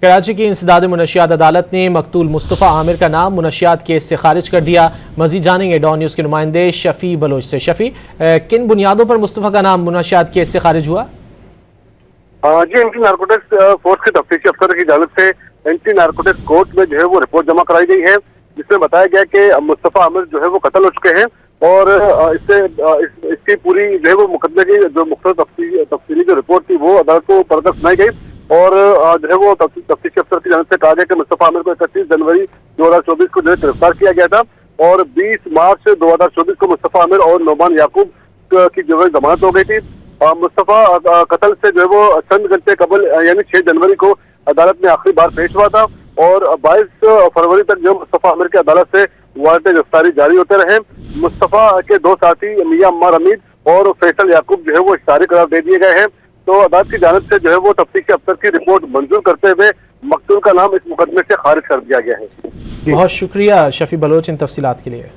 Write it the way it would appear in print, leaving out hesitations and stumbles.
कराची की इंसदाद मुनशियात अदालत ने मकतूल मुस्तफ़ा आमिर का नाम मुनशियात केस से खारिज कर दिया। मजीद जानेंगे डॉन न्यूज़ के नुमाइंदे शफी बलोच से। शफी, किन बुनियादों पर मुस्तफ़ा का नाम मुनशियात केस से खारिज हुआ? जी, एंटी नारकोटिक्स फोर्स के तफ्तीशी अफसर की जानिब से एंटी नारकोटिक्स कोर्ट में जो है वो रिपोर्ट जमा कराई गई है, जिसमें बताया गया कि मुस्तफ़ा आमिर जो है वो कत्ल हो चुके हैं और इसकी पूरी जो है वो मुकदमे की जो मुख्तलिफ तफसीली जो रिपोर्ट थी वो अदालत को परतक सुनाई गई और जो है वो तफ्तीशी अफसर की जानिब से कहा गया कि मुस्तफ़ा आमिर को 31 जनवरी 2024 को जो है गिरफ्तार किया गया था और 20 मार्च 2024 को मुस्तफ़ा आमिर और नौमान याकूब की जो है जमानत हो गई थी। मुस्तफ़ा कत्ल से जो है वो चंद घंटे कबल यानी 6 जनवरी को अदालत में आखिरी बार पेश हुआ था और 22 फरवरी तक जो मुस्तफ़ा आमिर की अदालत से वारंट गिरफ्तारी जारी होते रहे। मुस्तफ़ा के दो साथी मियां अम्मार हमीद और फैसल याकूब जो है वो इश्तारी करार दे दिए गए हैं। तो अदालत की जानिब से जो है वो तफ्तीशी अफसर की रिपोर्ट मंजूर करते हुए मकतूल का नाम इस मुकदमे से खारिज कर दिया गया है। बहुत शुक्रिया शफी बलोच इन तफसीलात के लिए।